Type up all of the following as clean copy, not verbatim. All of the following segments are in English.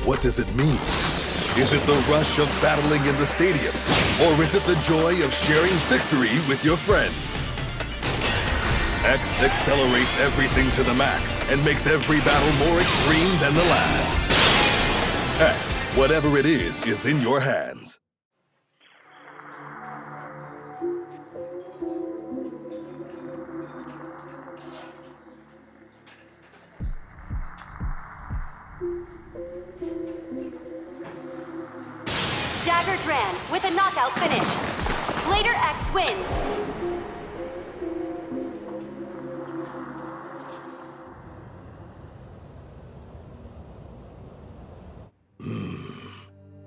What does it mean? Is it the rush of battling in the stadium? Or is it the joy of sharing victory with your friends? X accelerates everything to the max and makes every battle more extreme than the last. X, whatever it is in your hands. Dagger Dran with a knockout finish. Blader X wins.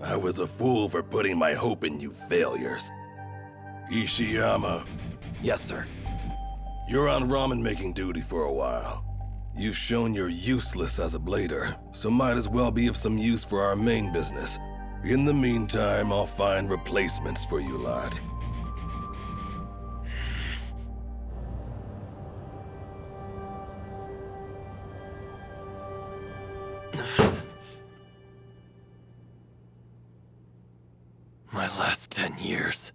I was a fool for putting my hope in you failures. Ishiyama. Yes, sir. You're on ramen making duty for a while. You've shown you're useless as a blader, so might as well be of some use for our main business. In the meantime, I'll find replacements for you lot. My last 10 years.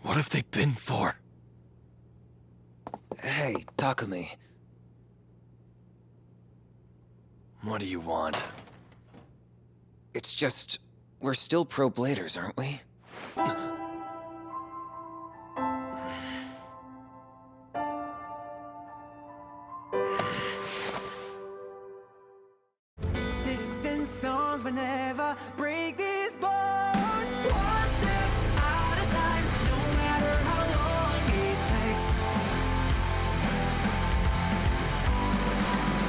What have they been for? Hey, Takumi. What do you want? It's just, we're still pro bladers, aren't we? Sticks and stones will never break these bones. One step at a time, no matter how long it takes.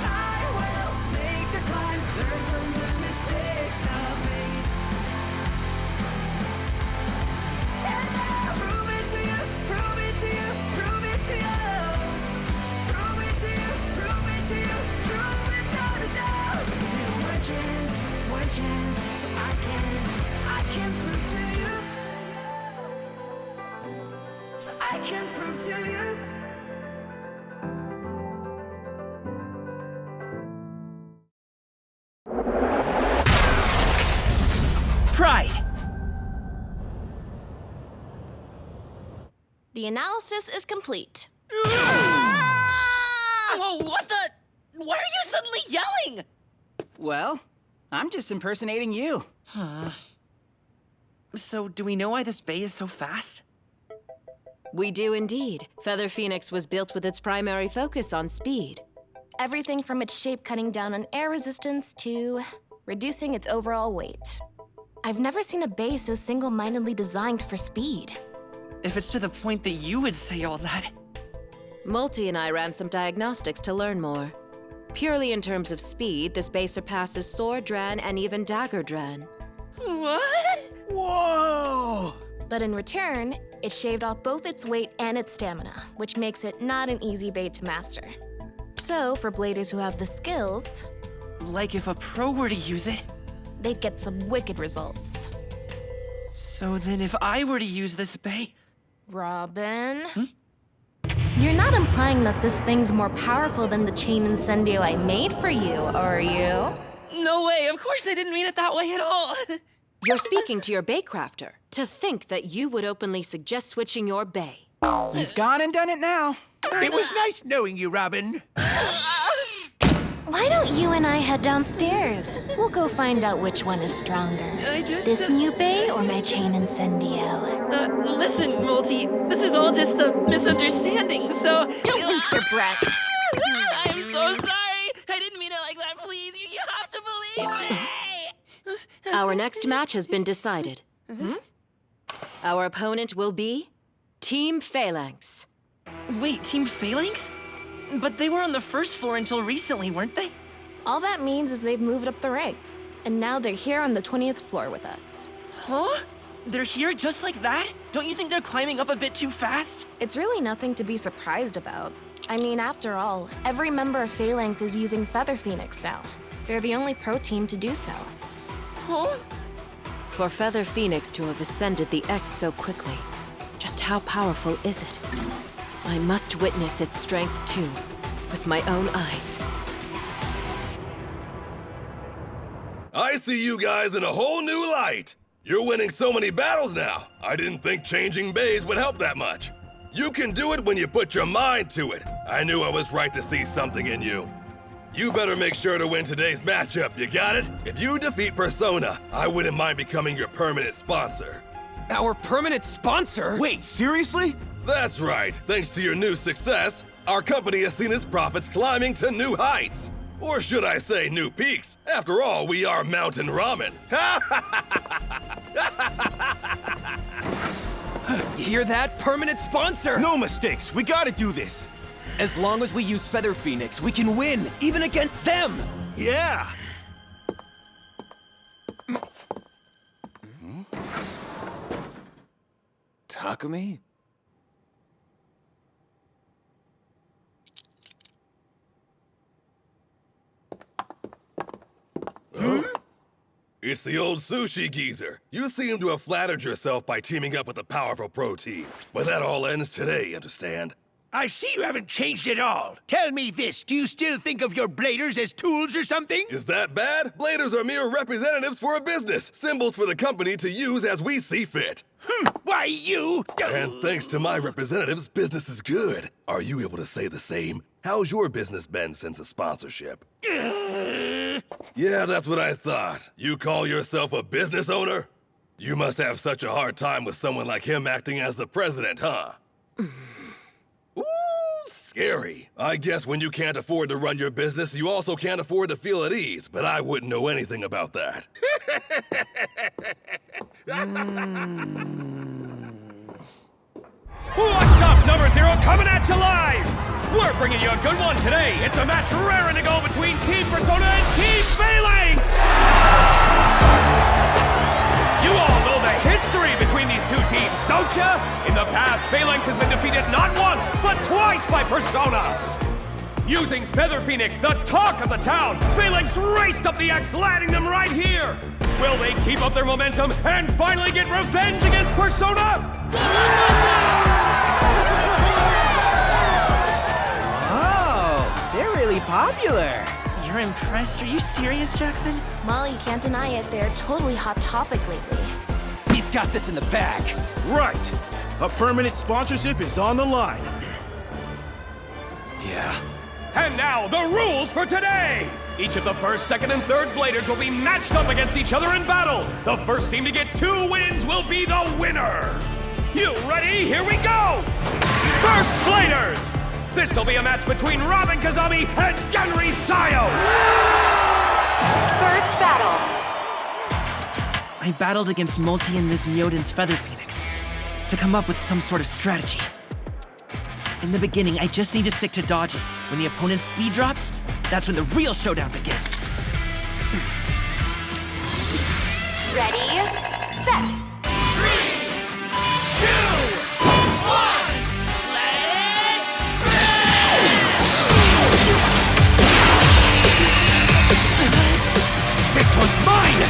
I will make the climb, learn from the mistakes I've made. And I'll prove it to you, prove it to you, prove it to you. Prove it to you, prove it to you, prove it without a doubt. One chance, so I can prove to you. So I can prove to you. Pride! The analysis is complete. Whoa, what the? Why are you suddenly yelling? Well, I'm just impersonating you. So, do we know why this bay is so fast? We do indeed. Feather Phoenix was built with its primary focus on speed. Everything from its shape cutting down on air resistance to reducing its overall weight. I've never seen a bay so single-mindedly designed for speed. If it's to the point that you would say all that. Multi and I ran some diagnostics to learn more. Purely in terms of speed, this bay surpasses Sword Dran and even Dagger Dran. What? Whoa! But in return, it shaved off both its weight and its stamina, which makes it not an easy bay to master. So, for bladers who have the skills, Like if a pro were to use it? they'd get some wicked results. So then if I were to use this bay? Robin? You're not implying that this thing's more powerful than the chain incendio I made for you, are you? No way, of course I didn't mean it that way at all. You're speaking to your baycrafter. To think that you would openly suggest switching your bay. You've gone and done it now. It was nice knowing you, Robin. Why don't you and I head downstairs? We'll go find out which one is stronger. This new bay or my chain incendio? Listen, Multi, this is all just a misunderstanding, so... Don't waste your breath. I'm so sorry! I didn't mean it like that, please! You have to believe me! Our next match has been decided. Our opponent will be Team Phalanx. Wait, Team Phalanx? But they were on the first floor until recently, weren't they? All that means is they've moved up the ranks, and now they're here on the 20th floor with us. Huh? They're here just like that? Don't you think they're climbing up a bit too fast? It's really nothing to be surprised about. I mean, after all, every member of Phalanx is using Feather Phoenix now. They're the only pro team to do so. Huh? For Feather Phoenix to have ascended the X so quickly, just how powerful is it? I must witness its strength too, with my own eyes. I see you guys in a whole new light. You're winning so many battles now. I didn't think changing bays would help that much. You can do it when you put your mind to it. I knew I was right to see something in you. You better make sure to win today's matchup, you got it? If you defeat Persona, I wouldn't mind becoming your permanent sponsor. Our permanent sponsor? Wait, seriously? That's right. Thanks to your new success, our company has seen its profits climbing to new heights. Or should I say new peaks? After all, we are Mountain Ramen. You hear that? Permanent sponsor! No mistakes. We gotta do this. As long as we use Feather Phoenix, we can win, even against them! Yeah. Takumi? It's the old sushi geezer. You seem to have flattered yourself by teaming up with a powerful pro team. But that all ends today, understand? I see you haven't changed at all. Tell me this, do you still think of your bladers as tools or something? Is that bad? Bladers are mere representatives for a business, symbols for the company to use as we see fit. Why, you... And thanks to my representatives, business is good. Are you able to say the same? How's your business been since the sponsorship? Yeah, that's what I thought. You call yourself a business owner? You must have such a hard time with someone like him acting as the president, huh? Ooh, scary. I guess when you can't afford to run your business, you also can't afford to feel at ease, but I wouldn't know anything about that. What's up, Number Zero, coming at you live! We're bringing you a good one today. It's a match raring to go between Team Persona and Team Phalanx! You all know the history between these two teams, don't ya? In the past, Phalanx has been defeated not once, but twice by Persona! Using Feather Phoenix, the talk of the town, Phalanx raced up the X, landing them right here! Will they keep up their momentum and finally get revenge against Persona? Oh, they're really popular. You're impressed? Are you serious, Jackson? Well, you can't deny it, they're totally hot topic lately. We've got this in the bag. Right. A permanent sponsorship is on the line. Yeah. And now, the rules for today! Each of the first, second, and third Bladers will be matched up against each other in battle. The first team to get 2 wins will be the winner. You ready? Here we go! First Bladers! This'll be a match between Robin Kazami and Genri Sayo! First battle. I battled against Multi and Ms. Myoden's Feather Phoenix to come up with some sort of strategy. In the beginning, I just need to stick to dodging. When the opponent's speed drops, that's when the real showdown begins. Ready, set. 3, 2, 1. This one's mine!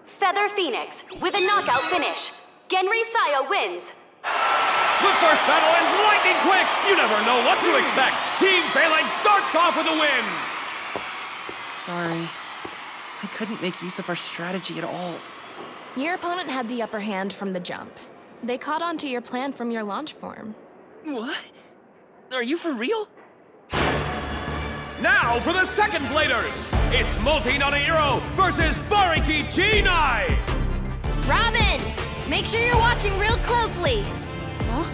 Feather Phoenix with a knockout finish. Genri Sayo wins. The first battle ends lightning quick! You never know what to expect! Team Phalanx starts off with a win! Sorry. I couldn't make use of our strategy at all. Your opponent had the upper hand from the jump. They caught on to your plan from your launch form. What? Are you for real? Now for the second Bladers! It's Multi Nanahiro versus Bariki G9! Robin! Make sure you're watching real closely. Huh?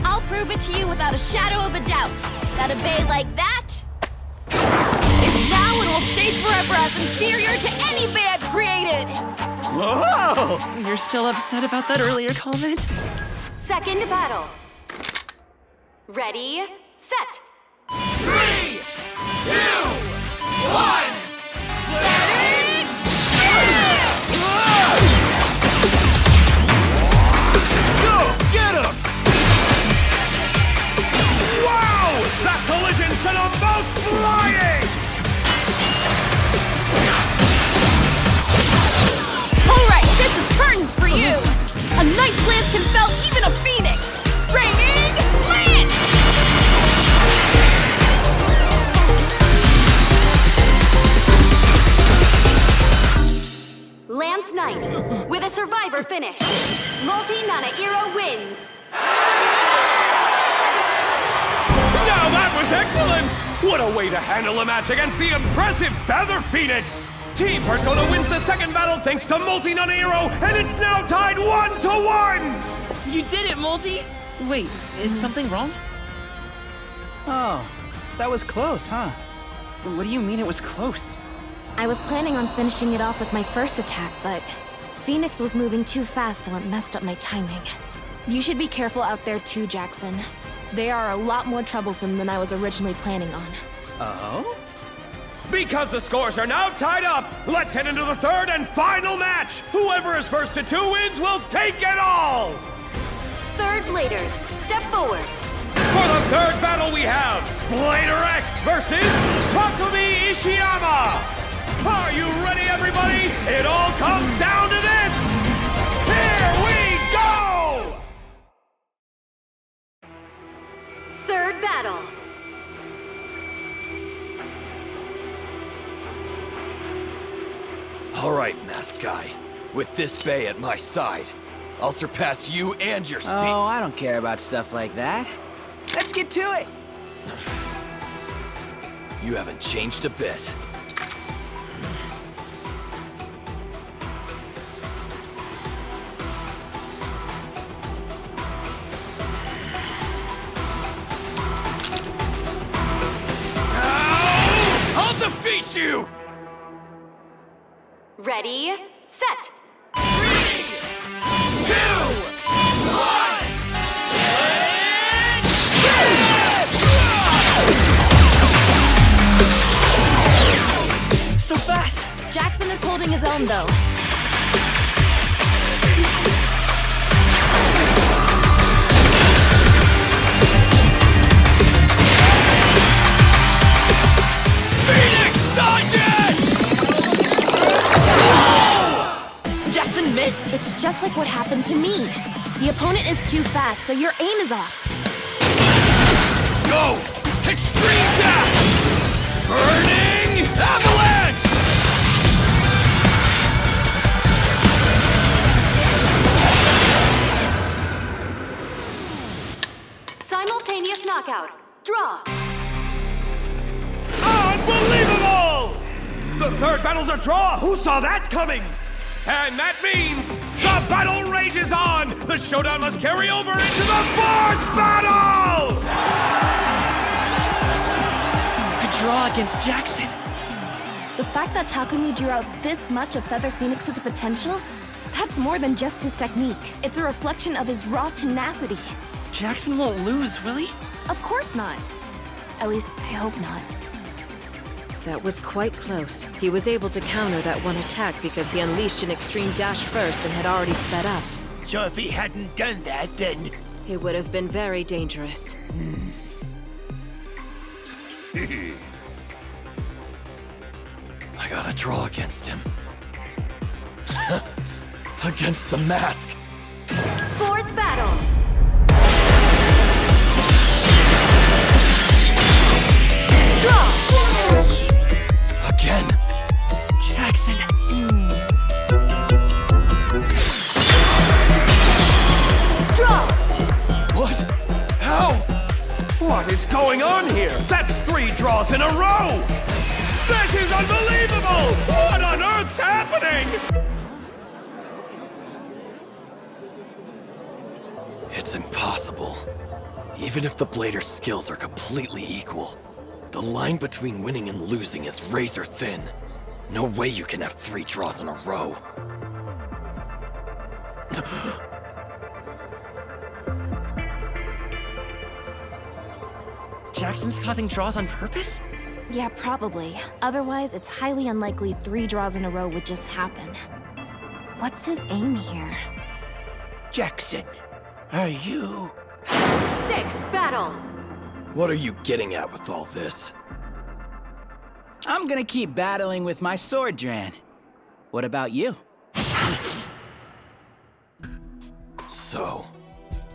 I'll prove it to you without a shadow of a doubt that a bay like that is now and will stay forever as inferior to any bay I've created. Whoa! You're still upset about that earlier comment? Second battle. Ready, set. 3, 2, 1. Go! Get him! Wow! That collision sent them both flying! All right, this is curtains for you. A knight's lance can fell even a phoenix. Raining lance! finish. Multi-Nanairo wins. Now that was excellent! What a way to handle a match against the impressive Feather Phoenix! Team Persona wins the second battle thanks to Multi-Nanairo, and it's now tied 1-1! You did it, Multi! Wait, is something wrong? Oh, that was close, huh? What do you mean it was close? I was planning on finishing it off with my first attack, but Phoenix was moving too fast, so it messed up my timing. You should be careful out there too, Jackson. They are a lot more troublesome than I was originally planning on. Oh? Because the scores are now tied up, let's head into the third and final match! Whoever is first to 2 wins will take it all! Third Bladers, step forward. For the third battle we have Blader X versus Takumi Ishiyama! Are you ready, everybody? It all comes down to this! Here we go! Third battle. Alright, masked guy. With this bay at my side, I'll surpass you and your speed. Oh, I don't care about stuff like that. Let's get to it! You haven't changed a bit. I'll defeat you! Ready, set. 3, 2, 1! So fast! Jackson is holding his own, though. Phoenix, dodge it! Jackson missed! It's just like what happened to me. The opponent is too fast, so your aim is off. Go! Extreme dash! Burning avalanche! Simultaneous knockout. Draw. Unbelievable! The third battle's a draw! Who saw that coming? And that means the battle rages on! The showdown must carry over into the fourth battle! A draw against Jackson. The fact that Takumi drew out this much of Feather Phoenix's potential, that's more than just his technique. It's a reflection of his raw tenacity. Jackson won't lose, will he? Of course not. At least, I hope not. That was quite close. He was able to counter that one attack because he unleashed an extreme dash first and had already sped up. So if he hadn't done that, then... It would have been very dangerous. I gotta draw against him. Against the mask. Fourth battle. Draw. Again. Jackson. Draw. What? How? What is going on here? That's 3 draws in a row! This is unbelievable! What on earth's happening? It's impossible. Even if the Blader's skills are completely equal, the line between winning and losing is razor thin. No way you can have 3 draws in a row. Jackson's causing draws on purpose? Yeah, probably. Otherwise, it's highly unlikely 3 draws in a row would just happen. What's his aim here? Jackson, are you... Sixth battle. What are you getting at with all this? I'm gonna keep battling with my sword, Dran. What about you? So,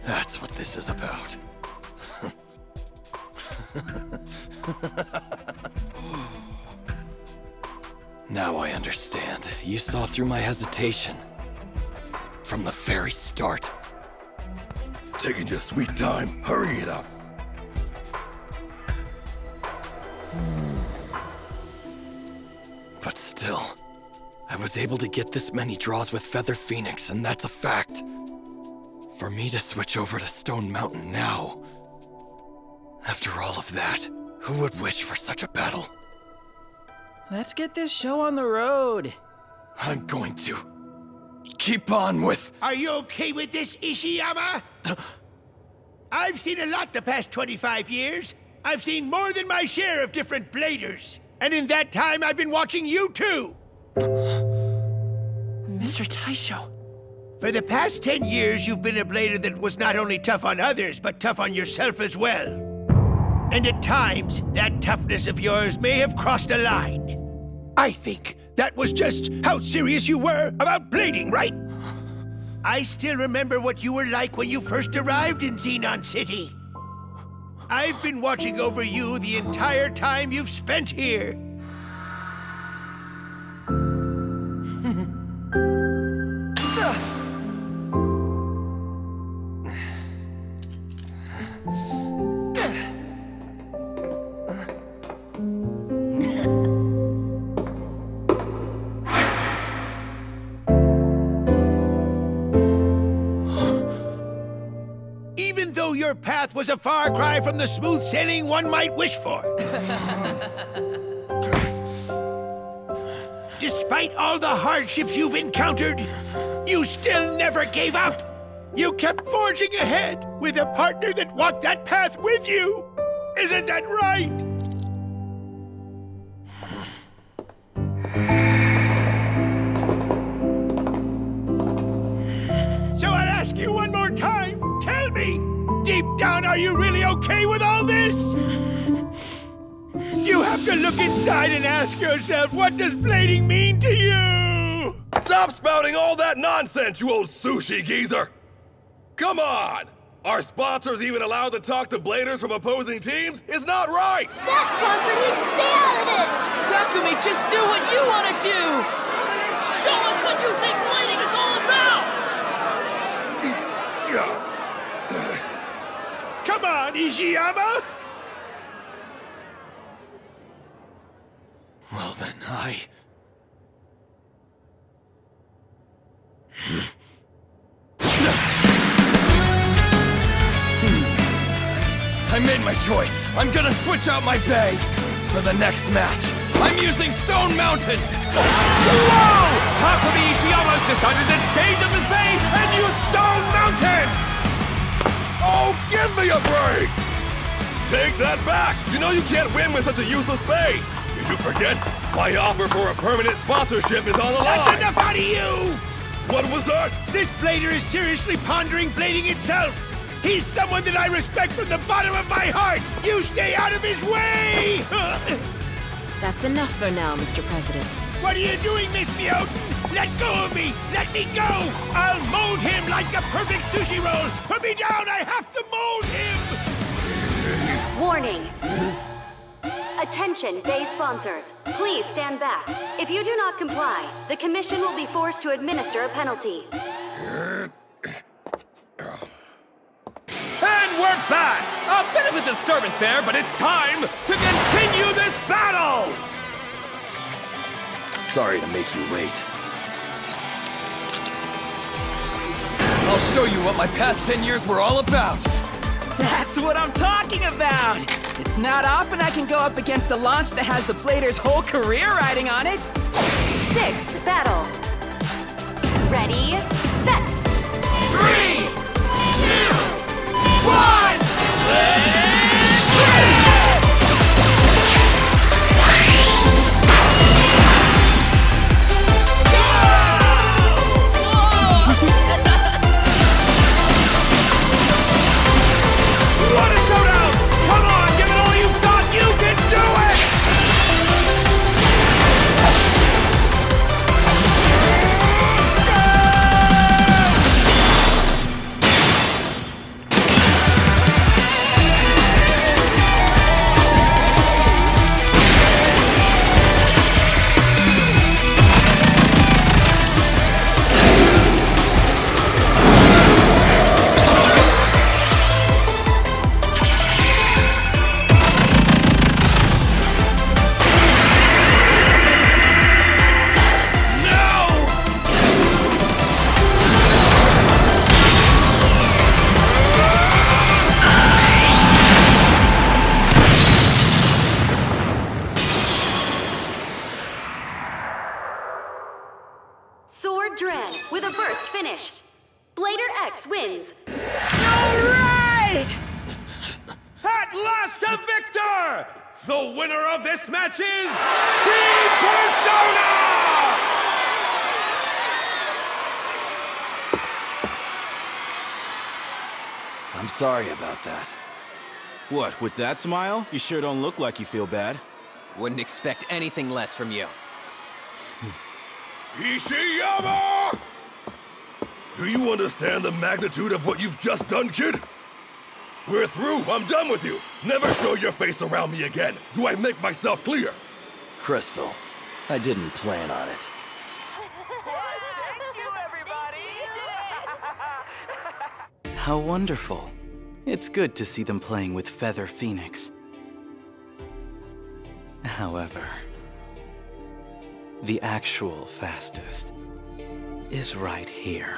that's what this is about. Now I understand. You saw through my hesitation. From the very start. Taking your sweet time. Hurry it up. But still, I was able to get this many draws with Feather Phoenix, and that's a fact. For me to switch over to Stone Mountain now, after all of that, who would wish for such a battle? Let's get this show on the road. I'm going to keep on with... Are you okay with this, Ishiyama? I've seen a lot the past 25 years. I've seen more than my share of different bladers. And in that time, I've been watching you too. Mr. Taisho. For the past 10 years, you've been a blader that was not only tough on others, but tough on yourself as well. And at times, that toughness of yours may have crossed a line. I think that was just how serious you were about blading, right? I still remember what you were like when you first arrived in Xenon City. I've been watching over you the entire time you've spent here. Even though your path was a far cry from the smooth sailing one might wish for. Despite all the hardships you've encountered, you still never gave up. You kept forging ahead with a partner that walked that path with you. Isn't that right? So I'll ask you one more time. Tell me, deep down, are you really okay with all this? You have to look inside and ask yourself, what does blading mean to you? Stop spouting all that nonsense, you old sushi geezer! Come on! Our sponsors even allowed to talk to bladers from opposing teams? It's not right! That sponsor needs to stay out of this! Takumi, just do what you want to do! Show us what you think blading is all about! Come on, Ishiyama! Well then, I made my choice. I'm gonna switch out my bag. For the next match, I'm using Stone Mountain! Whoa! Takumi Ishiyama's decided to change up his bay and use Stone Mountain! Oh, give me a break! Take that back! You know you can't win with such a useless bait! Did you forget? My offer for a permanent sponsorship is on the line! That's enough out of you! What was that? This blader is seriously pondering blading itself! He's someone that I respect from the bottom of my heart! You stay out of his way! That's enough for now, Mr. President. What are you doing, Miss Mioten? Let go of me! Let me go! I'll mold him like a perfect sushi roll! Put me down! I have to mold him! Warning. Attention, Bay sponsors. Please stand back. If you do not comply, the Commission will be forced to administer a penalty. And we're back! A bit of a disturbance there, but it's time to continue this battle! Sorry to make you wait. I'll show you what my past 10 years were all about! That's what I'm talking about! It's not often I can go up against a launch that has the blader's whole career riding on it! Sixth battle. Ready, set. 3, 2, 1! What a showdown! Come on, give it all you've got! You can do it! first finish. Blader X wins. Alright! At last a victor! The winner of this match is Team Persona! I'm sorry about that. What, with that smile? You sure don't look like you feel bad. Wouldn't expect anything less from you. Ishiyama! Do you understand the magnitude of what you've just done, kid? We're through. I'm done with you. Never show your face around me again. Do I make myself clear? Crystal, I didn't plan on it. Thank you, everybody! How wonderful. It's good to see them playing with Feather Phoenix. However, the actual fastest is right here.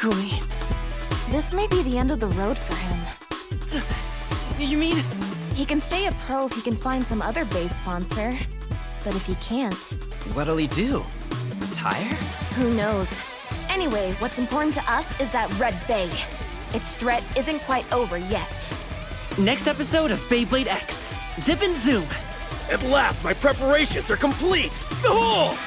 Takumi. This may be the end of the road for him. You mean? He can stay a pro if he can find some other base sponsor. But if he can't, What'll he do? Retire? who knows? Anyway, what's important to us is that Red Bay. Its threat isn't quite over yet. Next episode of Beyblade X. Zip and zoom. At last, my preparations are complete! Behold!